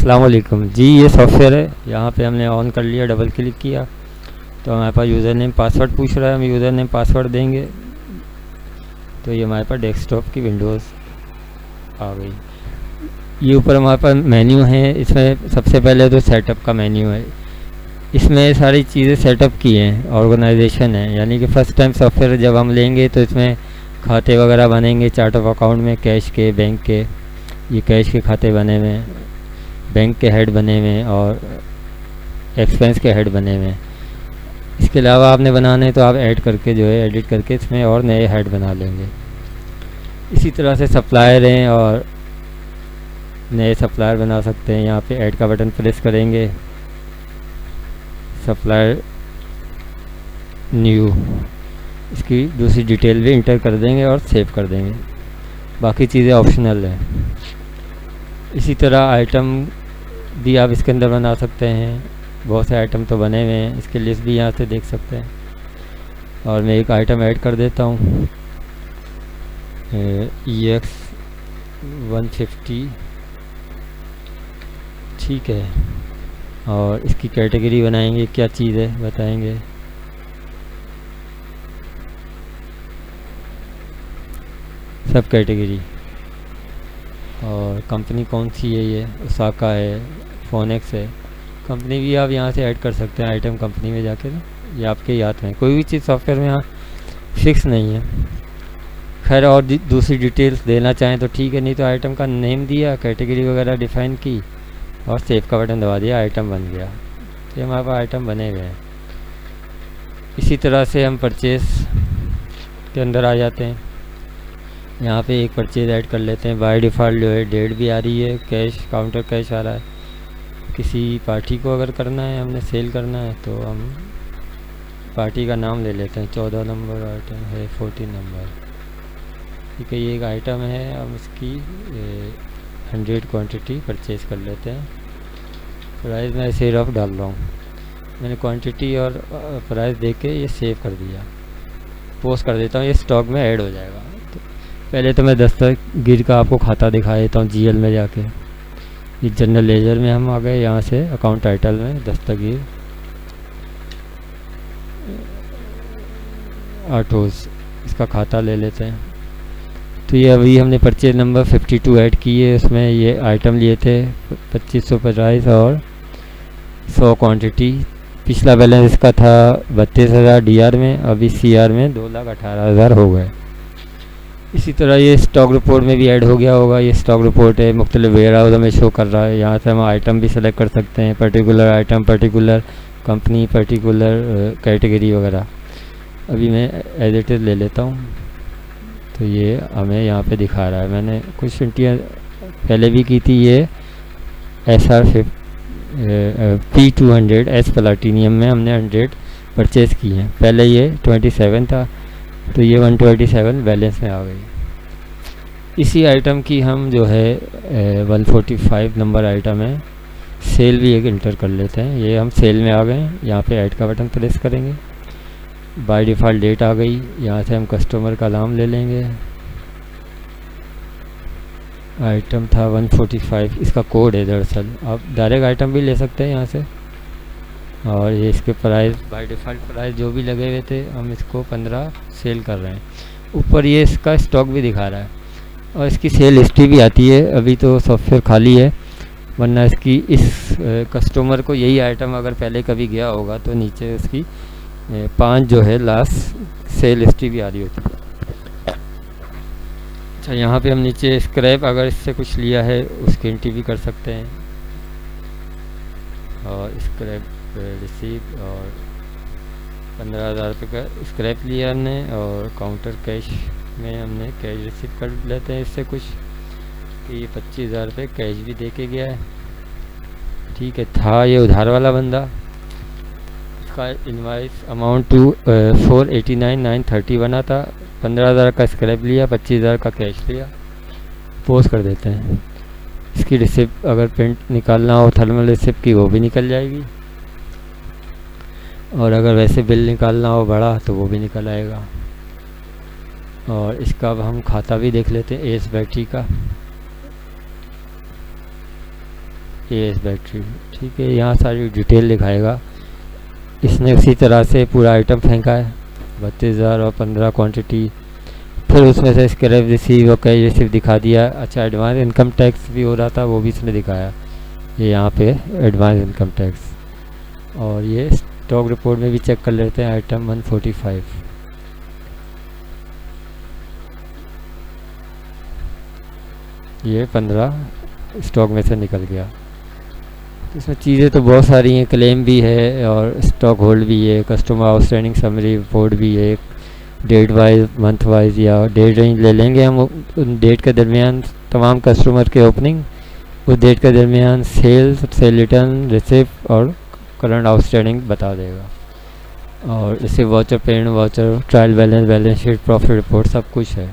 अस्सलाम वालेकुम जी। ये सॉफ्टवेयर है, यहाँ पे हमने ऑन कर लिया, डबल क्लिक किया तो हमारे पास यूज़र नेम पासवर्ड पूछ रहा है। हम यूज़र नेम पासवर्ड देंगे तो ये हमारे पास डेस्कटॉप की विंडोज़ आ गई। ये ऊपर हमारे पास मेन्यू है, इसमें सबसे पहले तो सेटअप का मेन्यू है। इसमें सारी चीज़ें सेटअप की हैं, ऑर्गेनाइजेशन है, यानी कि फ़र्स्ट टाइम सॉफ्टवेयर जब हम लेंगे तो इसमें खाते वगैरह बनेंगे, चार्ट ऑफ अकाउंट में कैश के, बैंक के। ये कैश के खाते बने हुए हैं, बैंक के हेड बने हुए हैं और एक्सपेंस के हेड बने हुए हैं। इसके अलावा आपने बनाने तो आप ऐड करके जो है एडिट करके इसमें और नए हेड बना लेंगे। इसी तरह से सप्लायर हैं और नए सप्लायर बना सकते हैं। यहाँ पे ऐड का बटन प्रेस करेंगे, सप्लायर न्यू, इसकी दूसरी डिटेल भी इंटर कर देंगे और सेव कर देंगे। बाकी चीज़ें ऑप्शनल हैं। इसी तरह आइटम भी आप इसके अंदर बना सकते हैं। बहुत से आइटम तो बने हुए हैं, इसकी लिस्ट भी यहाँ से देख सकते हैं। और मैं एक आइटम ऐड कर देता हूँ, EX 150, ठीक है। और इसकी कैटेगरी बनाएंगे, क्या चीज़ है बताएंगे। सब कैटेगरी। और कंपनी कौन सी है, ये ओसाका है, फोनेक्स है। कंपनी भी आप यहाँ से ऐड कर सकते हैं आइटम कंपनी में जाके, ये आपके याद में। कोई भी चीज़ सॉफ्टवेयर में यहाँ फिक्स नहीं है। खैर, और दूसरी डिटेल्स देना चाहें तो ठीक है, नहीं तो आइटम का नेम दिया, कैटेगरी वगैरह डिफ़ाइन की और सेव का बटन दबा दिया, आइटम बन गया। तो हमारे पास आइटम बने हुए हैं। इसी तरह से हम परचेज़ के अंदर आ जाते हैं। यहाँ पे एक परचेज़ ऐड कर लेते हैं। बाय डिफ़ॉल्ट जो है डेट भी आ रही है, कैश, काउंटर कैश आ रहा है। किसी पार्टी को अगर करना है, हमने सेल करना है, तो हम पार्टी का नाम ले लेते हैं। 14 नंबर आइटम है, 14 नंबर, ठीक है। ये एक आइटम है, हम इसकी 100 क्वांटिटी परचेज़ कर लेते हैं। प्राइस मैं ऐसे रफ डाल रहा हूँ, मैंने क्वांटिटी और प्राइस दे के ये सेव कर दिया। पोस्ट कर देता हूँ, ये स्टॉक में ऐड हो जाएगा। तो पहले तो मैं दस्तगीर का आपको खाता दिखा देता हूँ। GL में जाके ये जनरल लेजर में हम आ गए, यहाँ से अकाउंट टाइटल में दस्तगीर ऑटोज़, इसका खाता ले लेते हैं। तो ये अभी हमने परचेज नंबर 52 ऐड की है। उसमें ये आइटम लिए थे 2500 प्राइस और 100 क्वांटिटी। पिछला बैलेंस इसका था 32,000 DR में, अभी CR में 2,18,000 हो गए। इसी तरह ये स्टॉक रिपोर्ट में भी ऐड हो गया होगा। ये स्टॉक रिपोर्ट है, मुख्तलिफ वेयर हाउस हमें शो कर रहा है। यहाँ से हम आइटम भी सेलेक्ट कर सकते हैं, particular item, particular company, particular category वगैरह। अभी मैं एज इट इज़ ले लेता हूँ, तो ये हमें यहाँ पे दिखा रहा है। मैंने कुछ इंटियाँ पहले भी की थी। ये SR P200 एस प्लाटीनियम में हमने 100 परचेज़ की हैं। पहले ये 27 था, तो ये 127 बैलेंस में आ गई। इसी आइटम की हम जो है 145 नंबर आइटम है, सेल भी एक इंटर कर लेते हैं। ये हम सेल में आ गए, यहाँ पे ऐड का बटन प्रेस करेंगे। बाय डिफ़ॉल्ट डेट आ गई, यहाँ से हम कस्टमर का नाम ले लेंगे। आइटम था 145, इसका कोड है दरअसल। आप डायरेक्ट आइटम भी ले सकते हैं यहाँ से। और ये इसके प्राइस, बाय डिफ़ॉल्ट प्राइस जो भी लगे हुए थे, हम इसको 15 सेल कर रहे हैं। ऊपर ये इसका स्टॉक भी दिखा रहा है और इसकी सेल हिस्ट्री भी आती है। अभी तो सॉफ्टवेयर खाली है, वरना इसकी इस कस्टमर को यही आइटम अगर पहले कभी गया होगा तो नीचे उसकी 5 जो है लास्ट सेल हिस्ट्री भी आ रही होती है। अच्छा, यहाँ पे हम नीचे स्क्रैप, अगर इससे कुछ लिया है उसकी एंट्री भी कर सकते हैं। और स्क्रैप रिसीव, और 15,000 रुपये का स्क्रैप लिया हमने। और काउंटर कैश में हमने कैश रिसीव कर लेते हैं इससे कुछ, कि ये 25,000 रुपये कैश भी दे के गया है, ठीक है। था ये उधार वाला बंदा, इसका इनवाइस अमाउंट टू 489,930 बना था। 15,000 का स्क्रैप लिया, 25,000 का कैश लिया। पोस्ट कर देते हैं। इसकी रिसिप्ट अगर प्रिंट निकालना हो थर्मल रिसिप्ट की, वो भी निकल जाएगी। और अगर वैसे बिल निकालना हो बड़ा तो वो भी निकल आएगा। और इसका अब हम खाता भी देख लेते हैं, एस बैटरी का। एएस बैटरी, ठीक है। यहाँ सारी डिटेल दिखाएगा। इसने उसी तरह से पूरा आइटम फेंका है 32,000 और 15 क्वांटिटी। फिर उसमें से स्क्रैप रिसीव और कई रिसीव दिखा दिया। अच्छा, एडवांस इनकम टैक्स भी हो रहा था, वो भी इसने दिखाया। ये यहाँ पे एडवांस इनकम टैक्स। और ये स्टॉक रिपोर्ट में भी चेक कर लेते हैं। आइटम 145, ये 15 स्टॉक में से निकल गया। इसमें चीज़ें तो बहुत सारी हैं, क्लेम भी है और स्टॉक होल्ड भी है, कस्टमर आउटस्टैंडिंग समरी रिपोर्ट भी है, डेट वाइज मंथ वाइज या डेट रेंज ले लेंगे हम। उन डेट के दरमियान तमाम कस्टमर के ओपनिंग, उस डेट के दरमियान सेल्स, सेल रिटर्न, रिसिप्ट और करंट आउटस्टैंडिंग बता देगा। और इससे voucher, payment voucher, trial balance, balance sheet, profit report सब कुछ है।